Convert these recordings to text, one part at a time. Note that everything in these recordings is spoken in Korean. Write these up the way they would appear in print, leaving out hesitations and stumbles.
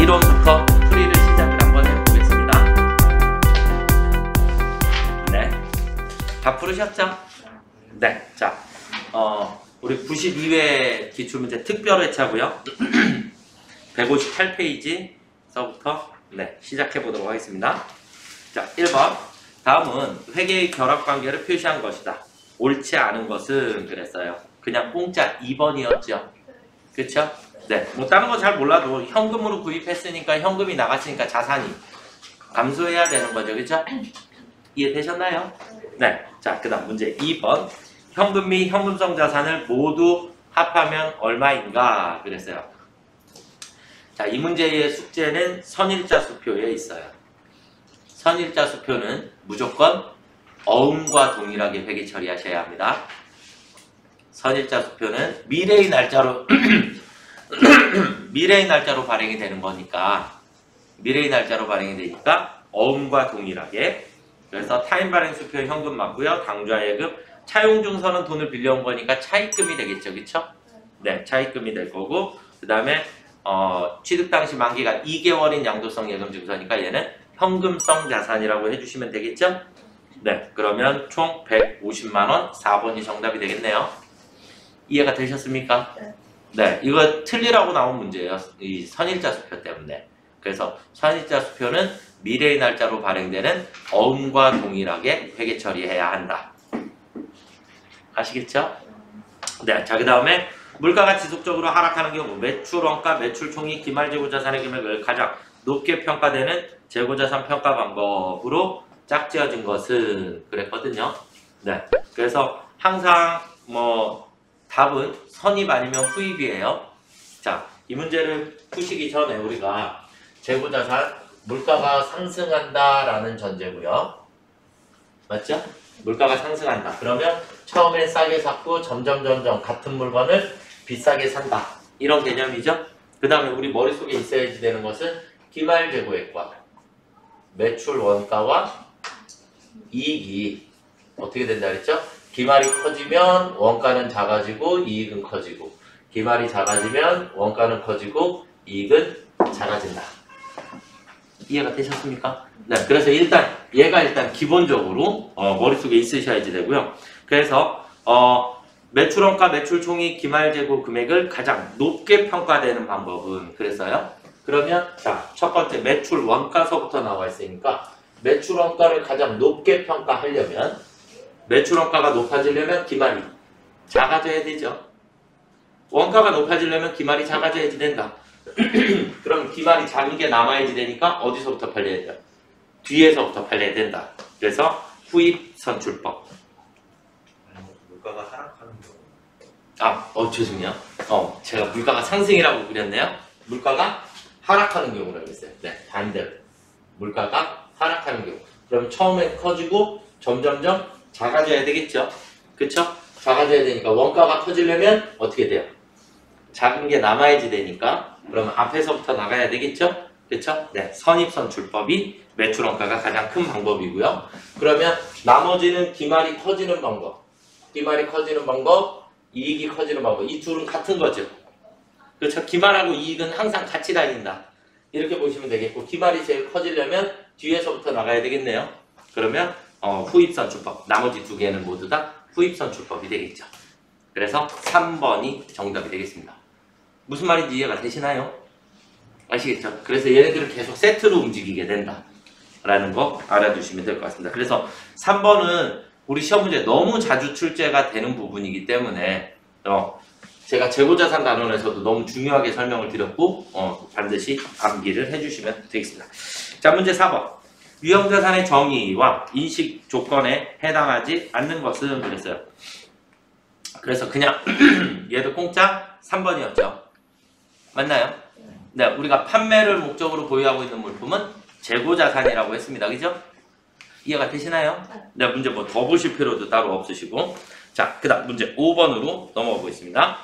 이론부터 풀이를 시작을 한번 해보겠습니다. 네, 다 풀으셨죠? 네, 자, 우리 92회 기출문제 특별회차고요. 158페이지서부터 네, 시작해 보도록 하겠습니다. 자, 1번. 다음은 회계의 결합관계를 표시한 것이다. 옳지 않은 것은 그랬어요. 그냥 공짜 2번이었죠. 그쵸? 네, 뭐 다른 거 잘 몰라도 현금으로 구입했으니까 현금이 나갔으니까 자산이 감소해야 되는 거죠. 그쵸? 이해되셨나요? 네, 자, 그 다음 문제 2번. 현금 및 현금성 자산을 모두 합하면 얼마인가 그랬어요. 자, 이 문제의 숙제는 선일자 수표에 있어요. 선일자 수표는 무조건 어음과 동일하게 회계 처리하셔야 합니다. 선일자 수표는 미래의 날짜로 미래의 날짜로 발행이 되는 거니까 미래의 날짜로 발행이 되니까 어음과 동일하게. 그래서 타임 발행 수표 현금 맞고요. 당좌 예금, 차용 증서는 돈을 빌려온 거니까 차입금이 되겠죠, 그쵸? 네, 차입금이 될 거고, 그 다음에 취득 당시 만기가 2개월인 양도성 예금 증서니까 얘는 현금성 자산이라고 해주시면 되겠죠? 네, 그러면 총 150만원, 4번이 정답이 되겠네요. 이해가 되셨습니까? 네, 이거 틀리라고 나온 문제예요. 이 선일자 수표 때문에. 그래서 선일자 수표는 미래의 날짜로 발행되는 어음과 동일하게 회계 처리해야 한다. 아시겠죠? 네, 자, 그 다음에 물가가 지속적으로 하락하는 경우 매출 원가, 매출 총익, 기말 재고자산의 금액을 가장 높게 평가되는 재고자산 평가 방법으로 짝지어진 것은 그랬거든요. 네, 그래서 항상 답은 선입 아니면 후입이에요. 자, 이 문제를 푸시기 전에 우리가 재고자산 물가가 상승한다라는 전제고요. 맞죠? 물가가 상승한다. 그러면 처음엔 싸게 샀고 점점 같은 물건을 비싸게 산다. 이런 개념이죠. 그 다음에 우리 머릿속에 있어야지 되는 것은 기말 재고액과 매출 원가와 이익이 어떻게 된다 그랬죠? 기말이 커지면 원가는 작아지고 이익은 커지고, 기말이 작아지면 원가는 커지고 이익은 작아진다. 이해가 되셨습니까? 네, 그래서 얘가 기본적으로 머릿속에 있으셔야지 되고요. 그래서 매출 원가, 매출 총익, 기말 재고 금액을 가장 높게 평가되는 방법은 그랬어요. 그러면 자, 첫 번째 매출 원가서부터 나와 있으니까 매출 원가를 가장 높게 평가하려면, 매출 원가가 높아지려면 기말이 작아져야 되죠. 원가가 높아지려면 기말이 작아져야지 된다. 그럼 기말이 작은 게 남아야지 되니까 어디서부터 팔려야 돼요? 뒤에서부터 팔려야 된다. 그래서 후입 선출법. 물가가 하락하는 아, 경우. 죄송해요. 제가 물가가 상승이라고 그렸네요. 물가가 하락하는 경우라고 했어요. 네, 반대로. 물가가 하락하는 경우. 그럼 처음엔 커지고 점점점 작아져야 되겠죠. 그쵸? 작아져야 되니까 원가가 커지려면 어떻게 돼요? 작은 게 남아야지 되니까 그러면 앞에서부터 나가야 되겠죠? 그쵸? 네, 선입선출법이 매출 원가가 가장 큰 방법이고요. 그러면 나머지는 기말이 커지는 방법, 기말이 커지는 방법, 이익이 커지는 방법, 이 둘은 같은 거죠. 그렇죠? 기말하고 이익은 항상 같이 다닌다. 이렇게 보시면 되겠고, 기말이 제일 커지려면 뒤에서부터 나가야 되겠네요. 그러면 후입선출법, 나머지 두 개는 모두 다 후입선출법이 되겠죠. 그래서 3번이 정답이 되겠습니다. 무슨 말인지 이해가 되시나요? 아시겠죠? 그래서 얘네들은 계속 세트로 움직이게 된다 라는 거 알아두시면 될 것 같습니다. 그래서 3번은 우리 시험 문제 너무 자주 출제가 되는 부분이기 때문에 제가 재고자산 단원에서도 너무 중요하게 설명을 드렸고 반드시 암기를 해주시면 되겠습니다. 자, 문제 4번. 유형자산의 정의와 인식 조건에 해당하지 않는 것은 그랬어요. 그래서 그냥 얘도 공짜 3번이었죠. 맞나요? 네, 우리가 판매를 목적으로 보유하고 있는 물품은 재고자산이라고 했습니다. 그죠? 이해가 되시나요? 네, 문제 더 보실 필요도 따로 없으시고. 자, 그 다음 문제 5번으로 넘어가 보겠습니다.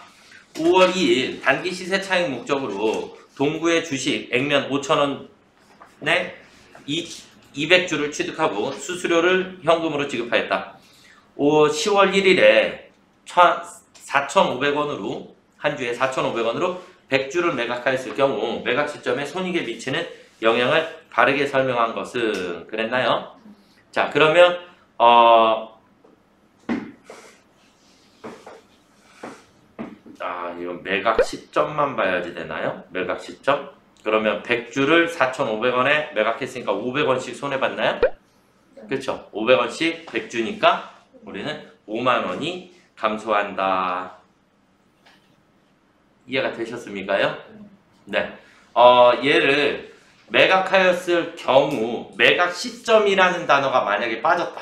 5월 2일 단기 시세 차익 목적으로 동구의 주식 액면 5,000원에 200주를 취득하고 수수료를 현금으로 지급하였다. 10월 1일에 4,500원으로 한 주에 4,500원으로 100주를 매각하였을 경우 매각 시점에 손익에 미치는 영향을 바르게 설명한 것은 그랬나요? 자, 그러면 이건 매각 시점만 봐야지 되나요? 매각 시점? 그러면 100주를 4,500원에 매각했으니까 500원씩 손해봤나요? 그렇죠. 500원씩 100주니까 우리는 5만원이 감소한다. 이해가 되셨습니까요? 네. 얘를 매각하였을 경우 매각 시점이라는 단어가 만약에 빠졌다.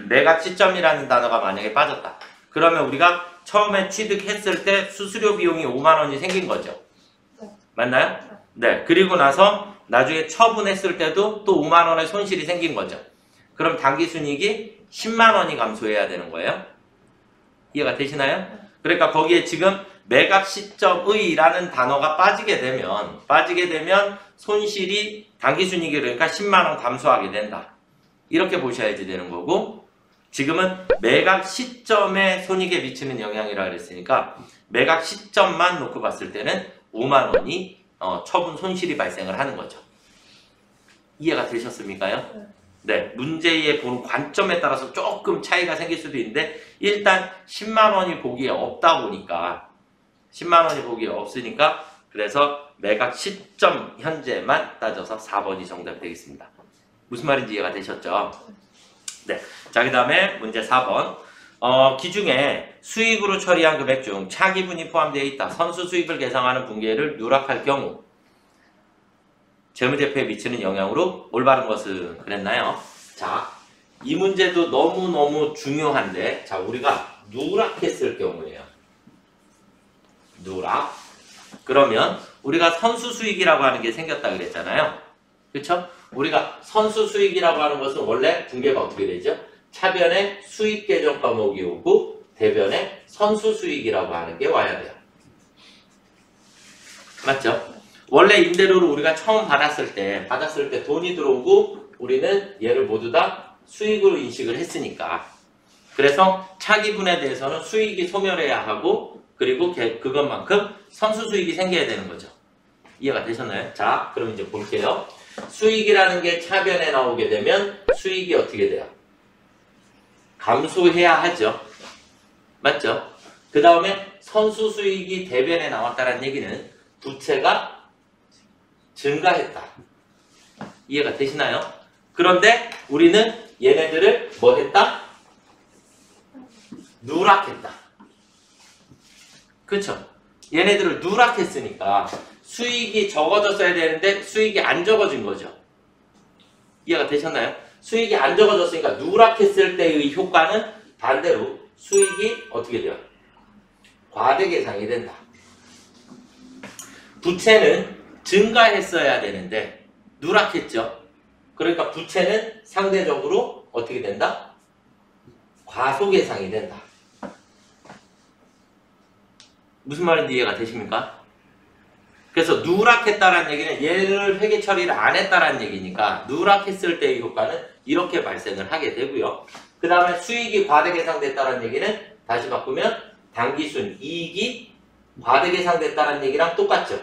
매각 시점이라는 단어가 만약에 빠졌다. 그러면 우리가 처음에 취득했을 때 수수료 비용이 5만원이 생긴 거죠. 맞나요? 네. 그리고 나서 나중에 처분했을 때도 또 5만원의 손실이 생긴 거죠. 그럼 당기순이익이 10만원이 감소해야 되는 거예요. 이해가 되시나요? 그러니까 거기에 지금 매각 시점의 라는 단어가 빠지게 되면 손실이 당기순이익이 그러니까 10만원 감소하게 된다. 이렇게 보셔야지 되는 거고, 지금은 매각 시점에 손익에 미치는 영향이라 그랬으니까 매각 시점만 놓고 봤을 때는 5만원이 처분 손실이 발생을 하는 거죠. 이해가 되셨습니까요? 네, 문제의 보는 관점에 따라서 조금 차이가 생길 수도 있는데 일단 10만원이 보기에 없다 보니까 10만원이 보기에 없으니까 그래서 매각 시점 현재만 따져서 4번이 정답이 되겠습니다. 무슨 말인지 이해가 되셨죠? 네, 자, 그 다음에 문제 4번. 기중에 수익으로 처리한 금액 중 차기분이 포함되어 있다. 선수 수익을 계상하는 분기를 누락할 경우 재무제표에 미치는 영향으로 올바른 것은 그랬나요? 자, 이 문제도 너무너무 중요한데, 자, 우리가 누락했을 경우예요. 누락. 그러면 우리가 선수 수익이라고 하는 게 생겼다 그랬잖아요. 그쵸? 우리가 선수 수익이라고 하는 것은 원래 분계가 어떻게 되죠? 차변에 수익 계정 과목이 오고 대변에 선수 수익이라고 하는 게 와야 돼요. 맞죠? 원래 임대료를 우리가 처음 받았을 때 돈이 들어오고 우리는 얘를 모두 다 수익으로 인식을 했으니까, 그래서 차기분에 대해서는 수익이 소멸해야 하고 그리고 그것만큼 선수 수익이 생겨야 되는 거죠. 이해가 되셨나요? 자, 그럼 이제 볼게요. 수익이라는 게 차변에 나오게 되면 수익이 어떻게 돼요? 감소해야 하죠. 맞죠? 그 다음에 선수 수익이 대변에 나왔다는 얘기는 부채가 증가했다. 이해가 되시나요? 그런데 우리는 얘네들을 뭐 했다? 누락했다. 그쵸? 얘네들을 누락했으니까 수익이 적어졌어야 되는데 수익이 안 적어진 거죠. 이해가 되셨나요? 수익이 안 적어졌으니까 누락했을 때의 효과는 반대로 수익이 어떻게 돼요? 과대계상이 된다. 부채는 증가했어야 되는데 누락했죠. 그러니까 부채는 상대적으로 어떻게 된다? 과소계상이 된다. 무슨 말인지 이해가 되십니까? 그래서 누락했다라는 얘기는 얘를 회계 처리를 안 했다라는 얘기니까 누락했을 때의 효과는 이렇게 발생을 하게 되고요. 그 다음에 수익이 과대계상됐다라는 얘기는 다시 바꾸면 당기순 이익이 과대계상됐다라는 얘기랑 똑같죠.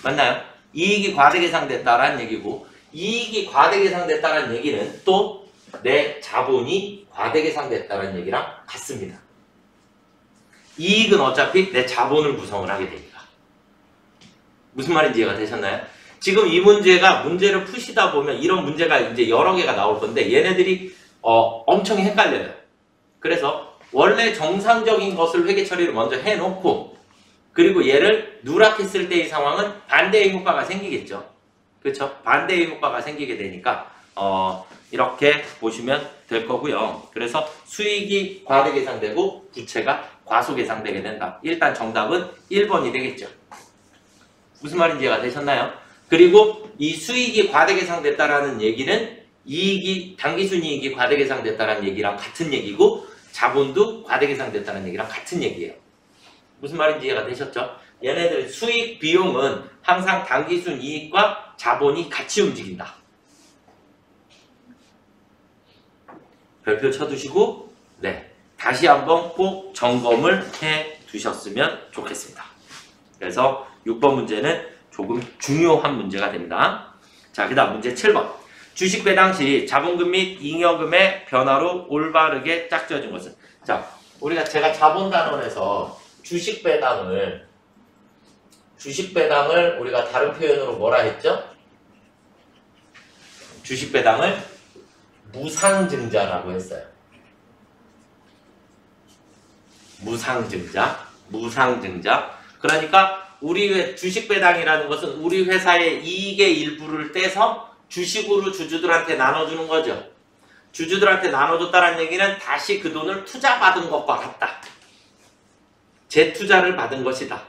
맞나요? 이익이 과대계상됐다라는 얘기고, 이익이 과대계상됐다라는 얘기는 또 내 자본이 과대계상됐다라는 얘기랑 같습니다. 이익은 어차피 내 자본을 구성을 하게 됩니다. 무슨 말인지 이해가 되셨나요? 지금 이 문제를 푸시다 보면 이런 문제가 이제 여러 개가 나올 건데 얘네들이 엄청 헷갈려요. 그래서 원래 정상적인 것을 회계 처리를 먼저 해놓고 그리고 얘를 누락했을 때의 상황은 반대의 효과가 생기겠죠. 그렇죠? 반대의 효과가 생기게 되니까 이렇게 보시면 될 거고요. 그래서 수익이 과대계상되고 부채가 과소계상되게 된다. 일단 정답은 1번이 되겠죠. 무슨 말인지 이해가 되셨나요? 그리고 이 수익이 과대계상됐다라는 얘기는 당기순이익이 과대계상됐다라는 얘기랑 같은 얘기고 자본도 과대계상됐다는 얘기랑 같은 얘기예요. 무슨 말인지 이해가 되셨죠? 얘네들 수익 비용은 항상 당기순이익과 자본이 같이 움직인다. 별표 쳐두시고, 네, 다시 한번 꼭 점검을 해 두셨으면 좋겠습니다. 그래서 6번 문제는 조금 중요한 문제가 됩니다. 자, 그 다음 문제 7번. 주식 배당 시 자본금 및 잉여금의 변화로 올바르게 짝지어진 것은? 자, 제가 자본단원에서 주식 배당을 우리가 다른 표현으로 뭐라 했죠? 주식 배당을 무상증자라고 했어요. 무상증자. 그러니까 우리 주식 배당이라는 것은 우리 회사의 이익의 일부를 떼서 주식으로 주주들한테 나눠주는 거죠. 주주들한테 나눠줬다는 얘기는 다시 그 돈을 투자받은 것과 같다. 재투자를 받은 것이다.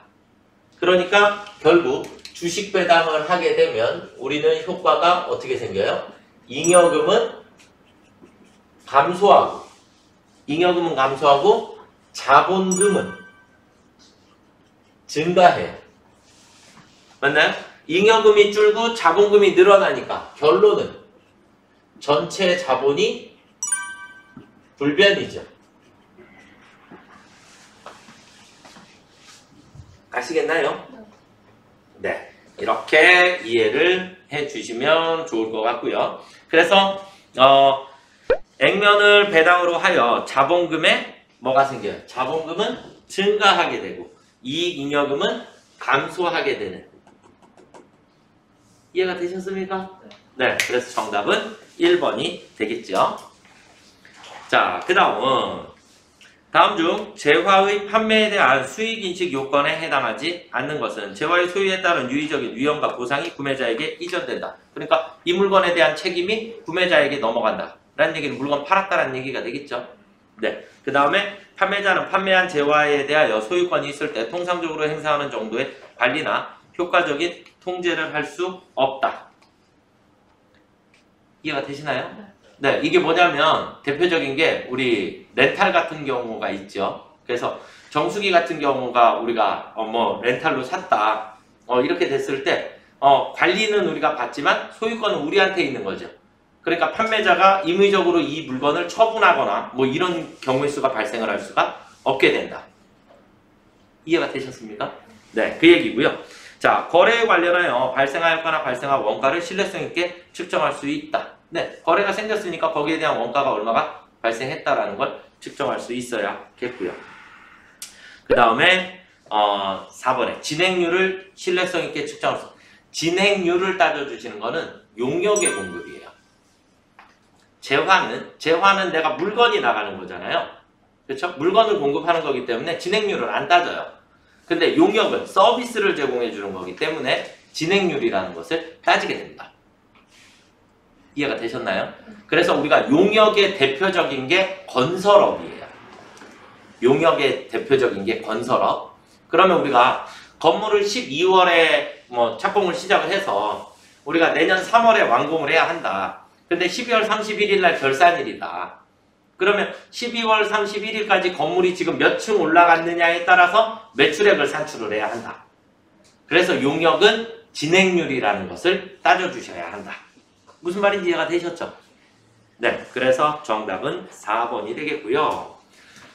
그러니까 결국 주식 배당을 하게 되면 우리는 효과가 어떻게 생겨요? 잉여금은 감소하고 자본금은 증가해요. 맞나요? 잉여금이 줄고 자본금이 늘어나니까 결론은 전체 자본이 불변이죠. 아시겠나요? 네. 이렇게 이해를 해 주시면 좋을 것 같고요. 그래서 액면을 배당으로 하여 자본금에 뭐가 생겨요? 자본금은 증가하게 되고 이익잉여금은 감소하게 되는. 이해가 되셨습니까? 네. 그래서 정답은 1번이 되겠죠. 자, 그 다음 중 재화의 판매에 대한 수익인식 요건에 해당하지 않는 것은? 재화의 소유에 따른 유의적인 위험과 보상이 구매자에게 이전된다. 그러니까 이 물건에 대한 책임이 구매자에게 넘어간다 라는 얘기는 물건 팔았다라는 얘기가 되겠죠. 네. 그 다음에 판매자는 판매한 재화에 대하여 소유권이 있을 때 통상적으로 행사하는 정도의 관리나 효과적인 통제를 할 수 없다. 이해가 되시나요? 네, 이게 뭐냐면 대표적인 게 우리 렌탈 같은 경우가 있죠. 그래서 정수기 같은 경우가 우리가 렌탈로 샀다. 이렇게 됐을 때 관리는 우리가 받지만 소유권은 우리한테 있는 거죠. 그러니까 판매자가 임의적으로 이 물건을 처분하거나 이런 경우의 수가 발생을 할 수가 없게 된다. 이해가 되셨습니까? 네, 그 얘기고요. 자, 거래에 관련하여 발생하였거나 발생한 원가를 신뢰성 있게 측정할 수 있다. 네, 거래가 생겼으니까 거기에 대한 원가가 얼마가 발생했다라는 걸 측정할 수 있어야겠고요. 그 다음에 4번에 진행률을 신뢰성 있게 측정할 수. 진행률을 따져주시는 거는 용역의 공급이에요. 재화는 내가 물건이 나가는 거잖아요. 그렇죠? 물건을 공급하는 거기 때문에 진행률을 안 따져요. 근데 용역은 서비스를 제공해 주는 거기 때문에 진행률이라는 것을 따지게 됩니다. 이해가 되셨나요? 그래서 우리가 용역의 대표적인 게 건설업이에요. 용역의 대표적인 게 건설업. 그러면 우리가 건물을 12월에 착공을 시작을 해서 우리가 내년 3월에 완공을 해야 한다. 근데 12월 31일 날 결산일이다. 그러면 12월 31일까지 건물이 지금 몇 층 올라갔느냐에 따라서 매출액을 산출을 해야 한다. 그래서 용역은 진행률이라는 것을 따져주셔야 한다. 무슨 말인지 이해가 되셨죠? 네, 그래서 정답은 4번이 되겠고요.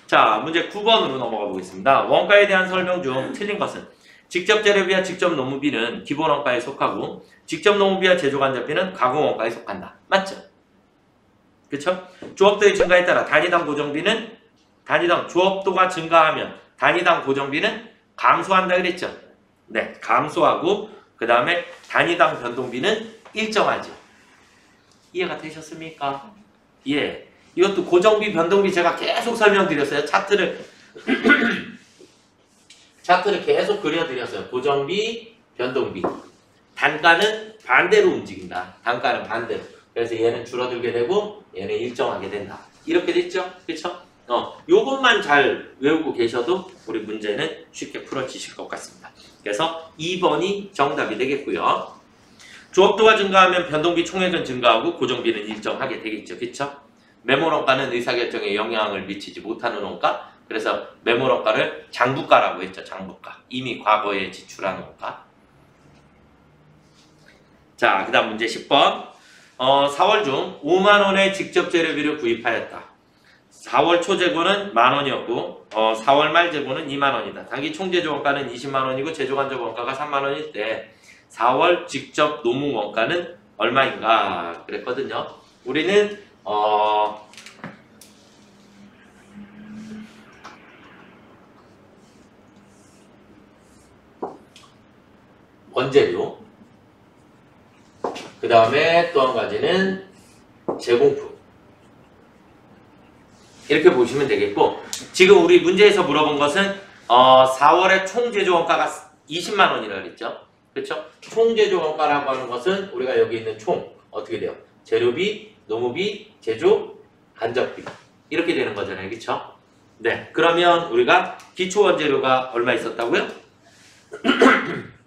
자, 문제 9번으로 넘어가 보겠습니다. 원가에 대한 설명 중 틀린 것은? 직접 재료비와 직접 노무비는 기본 원가에 속하고 직접 노무비와 제조간접비는 가공 원가에 속한다. 맞죠? 그쵸? 조업도의 증가에 따라 단위당 고정비는 조업도가 증가하면 단위당 고정비는 감소한다 그랬죠? 네, 감소하고 그 다음에 단위당 변동비는 일정하죠. 이해가 되셨습니까? 예. 이것도 고정비, 변동비 제가 계속 설명드렸어요. 차트를 계속 그려드렸어요. 고정비, 변동비. 단가는 반대로 움직인다. 단가는 반대로. 그래서 얘는 줄어들게 되고 얘는 일정하게 된다. 이렇게 됐죠? 그쵸? 요것만 잘 외우고 계셔도 우리 문제는 쉽게 풀어지실 것 같습니다. 그래서 2번이 정답이 되겠고요. 조업도가 증가하면 변동비 총액은 증가하고 고정비는 일정하게 되겠죠. 그쵸? 매몰원가는 의사결정에 영향을 미치지 못하는 원가. 그래서 매몰원가를 장부가라고 했죠. 장부가. 이미 과거에 지출한 원가. 자, 그 다음 문제 10번. 4월 중 5만원의 직접 재료비를 구입하였다. 4월 초 재고는 10,000원이었고 4월 말 재고는 20,000원이다. 단기 총 제조 원가는 200,000원이고 제조 간접 원가가 30,000원일 때 4월 직접 노무 원가는 얼마인가 그랬거든요. 우리는 원재료, 그 다음에 또 한 가지는 제공품, 이렇게 보시면 되겠고, 지금 우리 문제에서 물어본 것은 4월에 총 제조 원가가 200,000원이라고 그랬죠. 그렇죠? 총 제조 원가라고 하는 것은 우리가 여기 있는 총 어떻게 돼요? 재료비, 노무비, 제조, 간접비 이렇게 되는 거잖아요. 그렇죠? 네. 그러면 우리가 기초 원재료가 얼마 있었다고요?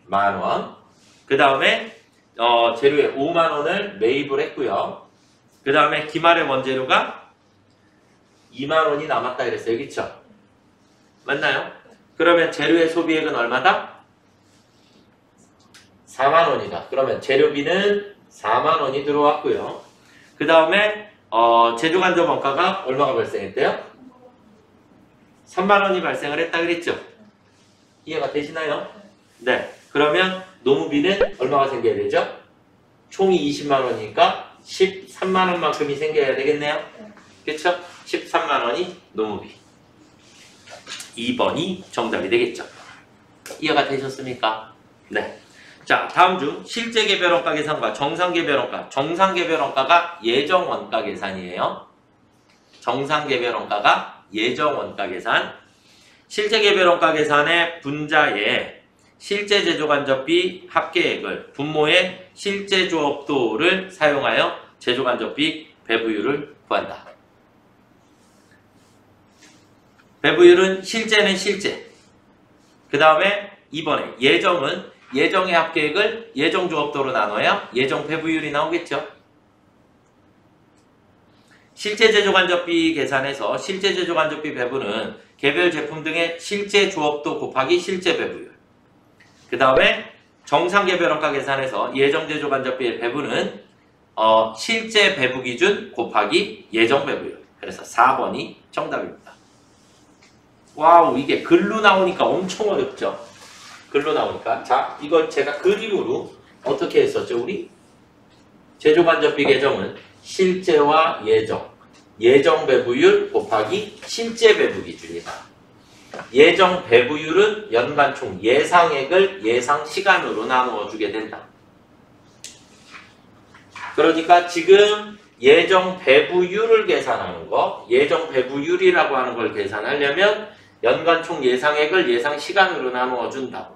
10,000원. 그 다음에 재료에 50,000원을 매입을 했고요. 그 다음에 기말의 원재료가 20,000원이 남았다 그랬어요. 그쵸? 맞나요? 그러면 재료의 소비액은 얼마다? 40,000원이다. 그러면 재료비는 40,000원이 들어왔고요. 그 다음에 제조 간접 원가가 얼마가 발생했대요? 30,000원이 발생을 했다 그랬죠? 이해가 되시나요? 네. 그러면 노무비는 얼마가 생겨야 되죠? 총이 200,000원이니까 130,000원만큼이 생겨야 되겠네요. 그쵸? 130,000원이 노무비. 2번이 정답이 되겠죠. 이해가 되셨습니까? 네. 자, 다음 중 실제 개별 원가 계산과 정상 개별 원가. 정상 개별 원가가 예정 원가 계산이에요. 정상 개별 원가가 예정 원가 계산. 실제 개별 원가 계산의 분자에 실제 제조 간접비 합계액을 분모의 실제 조업도를 사용하여 제조 간접비 배부율을 구한다. 배부율은 실제는 실제. 그 다음에 이번에 예정은 예정의 합계액을 예정 조업도로 나눠야 예정 배부율이 나오겠죠. 실제 제조 간접비 계산에서 실제 제조 간접비 배분은 개별 제품 등의 실제 조업도 곱하기 실제 배부율. 그 다음에 정상 개별 원가 계산에서 예정 제조 간접비의 배분은 실제 배부 기준 곱하기 예정 배부율. 그래서 4번이 정답입니다. 와우, 이게 글로 나오니까 엄청 어렵죠. 글로 나오니까. 자, 이걸 제가 그림으로 어떻게 했었죠, 우리? 제조 간접비 계정은 실제와 예정, 예정 배부율 곱하기 실제 배부 기준이다. 예정 배부율은 연간 총 예상액을 예상 시간으로 나누어 주게 된다. 그러니까 지금 예정 배부율을 계산하는 거, 예정 배부율이라고 하는 걸 계산하려면 연간 총 예상액을 예상 시간으로 나누어 준다.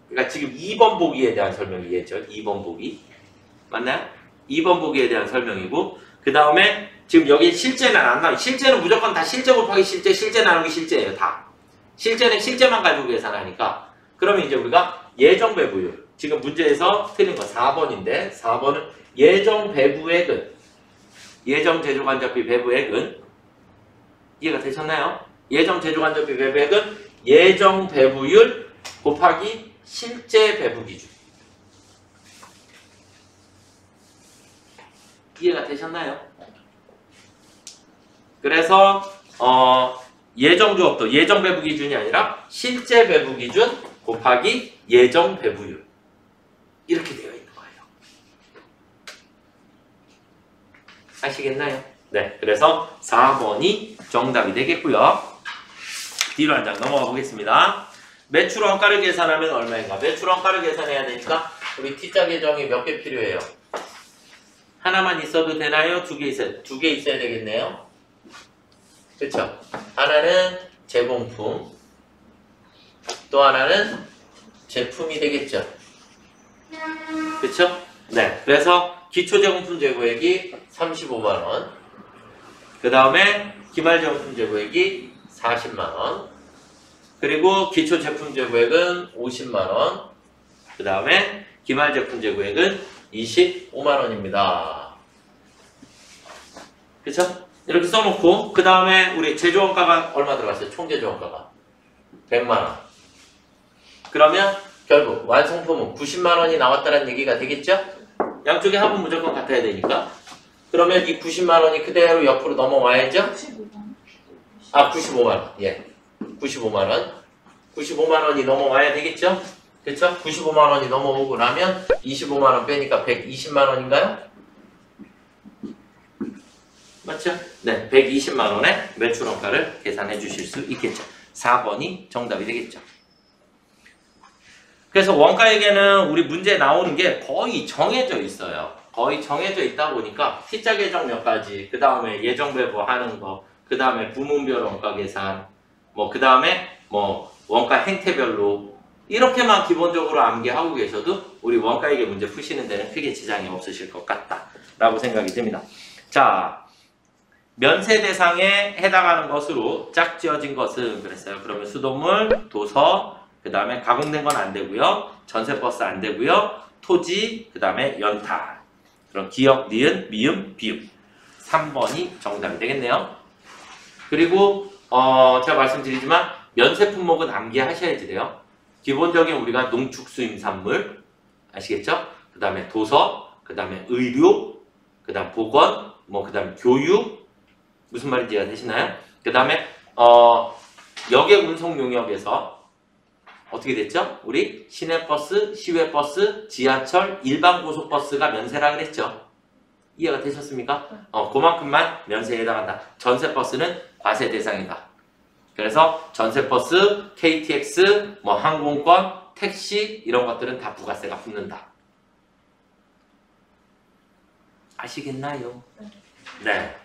그러니까 지금 2번 보기에 대한 설명이겠죠. 2번 보기. 맞나요? 2번 보기에 대한 설명이고, 그 다음에 지금 여기 실제는 안 나와요. 실제는 무조건 다 실제 곱하기 실제, 실제 나누기 실제예요. 다. 실제는 실제만 가지고 계산하니까. 그러면 이제 우리가 예정 배부율. 지금 문제에서 틀린 거 4번인데, 4번은 예정 배부액은, 예정 제조간접비 배부액은, 이해가 되셨나요? 예정 제조간접비 배부액은 예정 배부율 곱하기 실제 배부 기준. 이해가 되셨나요? 그래서 예정 조업도 예정 배부 기준이 아니라 실제 배부 기준 곱하기 예정 배부율. 이렇게 되어 있는 거예요. 아시겠나요? 네. 그래서 4번이 정답이 되겠고요. 뒤로 한 장 넘어가 보겠습니다. 매출 원가를 계산하면 얼마인가? 매출 원가를 계산해야 되니까 우리 T자 계정이 몇 개 필요해요? 하나만 있어도 되나요? 두 개 있어야, 두 개 있어야 되겠네요. 그쵸? 하나는 제공품, 또 하나는 제품이 되겠죠. 그쵸? 네. 그래서 기초제공품 재고액이 35만원, 그 다음에 기말제공품 재고액이 40만원, 그리고 기초제품 재고액은 50만원, 그 다음에 기말제품 재고액은 25만원입니다. 그쵸? 이렇게 써놓고 그 다음에 우리 제조원가가 얼마 들어갔어요? 총 제조원가가 100만원. 그러면 결국 완성품은 90만원이 나왔다는 얘기가 되겠죠? 양쪽의 합은 무조건 같아야 되니까. 그러면 이 90만원이 그대로 옆으로 넘어와야죠? 아, 95만원. 예. 95만원. 95만원이 넘어와야 되겠죠? 그쵸? 95만원이 넘어오고 나면 25만원 빼니까 120만원인가요? 맞죠? 네. 120만원의 매출원가를 계산해 주실 수 있겠죠. 4번이 정답이 되겠죠. 그래서 원가에게는 우리 문제에 나오는 게 거의 정해져 있어요. 거의 정해져 있다 보니까 T자 계정 몇 가지, 그 다음에 예정 배부하는 거, 그 다음에 부문별 원가 계산, 뭐 그 다음에 뭐 원가 행태별로 이렇게만 기본적으로 암기하고 계셔도 우리 원가에게 문제 푸시는 데는 크게 지장이 없으실 것 같다라고 생각이 듭니다. 자, 면세 대상에 해당하는 것으로 짝지어진 것은 그랬어요. 그러면 수돗물, 도서, 그 다음에 가공된 건 안 되고요. 전세버스 안 되고요. 토지, 그 다음에 연탄. 그럼 기역, 니은, 미음, 비음. 3번이 정답이 되겠네요. 그리고 제가 말씀드리지만 면세 품목은 암기하셔야지 돼요. 기본적인 우리가 농축수임산물 아시겠죠? 그 다음에 도서, 그 다음에 의료, 그 다음 보건, 뭐 그 다음에 교육 무슨 말인지 이해가 되시나요? 그 다음에 여객 운송 용역에서 어떻게 됐죠? 우리 시내버스, 시외버스, 지하철, 일반 고속버스가 면세라 그랬죠? 이해가 되셨습니까? 그만큼만 면세에 해당한다. 전세버스는 과세 대상이다. 그래서 전세버스, KTX, 뭐 항공권, 택시 이런 것들은 다 부가세가 붙는다. 아시겠나요? 네.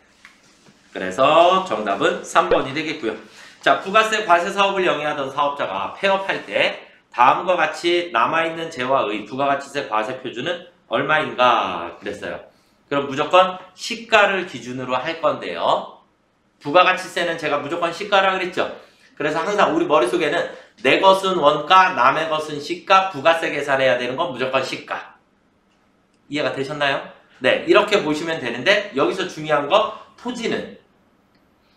그래서 정답은 3번이 되겠고요. 자, 부가세 과세 사업을 영위하던 사업자가 폐업할 때 다음과 같이 남아있는 재화의 부가가치세 과세 표준은 얼마인가 그랬어요. 그럼 무조건 시가를 기준으로 할 건데요. 부가가치세는 제가 무조건 시가라 그랬죠. 그래서 항상 우리 머릿속에는 내 것은 원가, 남의 것은 시가, 부가세 계산해야 되는 건 무조건 시가. 이해가 되셨나요? 네, 이렇게 보시면 되는데 여기서 중요한 거 토지는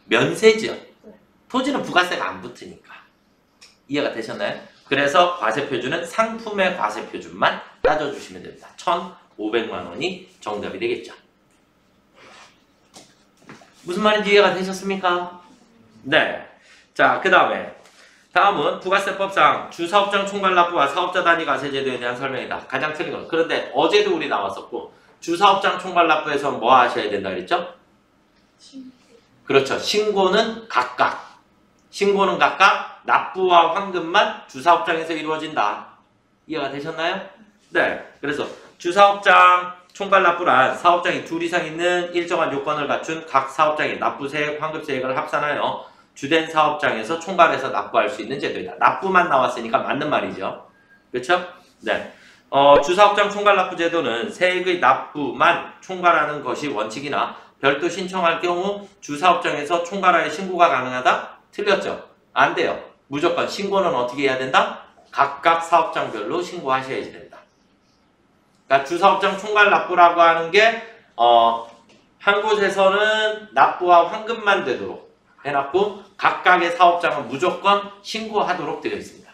면세죠. 토지는 부가세가 안 붙으니까. 이해가 되셨나요? 그래서 과세표준은 상품의 과세표준만 따져주시면 됩니다. 1,500만 원이 정답이 되겠죠. 무슨 말인지 이해가 되셨습니까? 네. 자, 그 다음은 부가세법상 주사업장 총괄납부와 사업자 단위 과세제도에 대한 설명이다. 가장 틀린 건. 그런데 어제도 우리 나왔었고 주사업장 총괄납부에서 뭐 하셔야 된다 그랬죠? 그렇죠. 신고는 각각 납부와 환급만 주사업장에서 이루어진다. 이해가 되셨나요? 네. 그래서 주사업장 총괄납부란 사업장이 둘 이상 있는 일정한 요건을 갖춘 각 사업장의 납부세액, 환급세액을 합산하여 주된 사업장에서 총괄해서 납부할 수 있는 제도이다. 납부만 나왔으니까 맞는 말이죠. 그렇죠? 네. 주사업장 총괄납부 제도는 세액의 납부만 총괄하는 것이 원칙이나 별도 신청할 경우 주사업장에서 총괄하여 신고가 가능하다? 틀렸죠? 안 돼요. 무조건 신고는 어떻게 해야 된다? 각각 사업장별로 신고하셔야지 된다. 그러니까 주사업장 총괄납부라고 하는 게 한 곳에서는 납부와 환급만 되도록 해놨고 각각의 사업장은 무조건 신고하도록 되어 있습니다.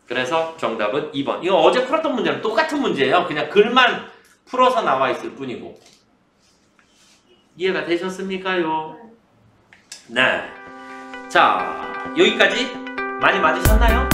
그래서 정답은 2번. 이거 어제 풀었던 문제랑 똑같은 문제예요. 그냥 글만 풀어서 나와 있을 뿐이고. 이해가 되셨습니까요? 네. 자, 여기까지 많이 맞으셨나요?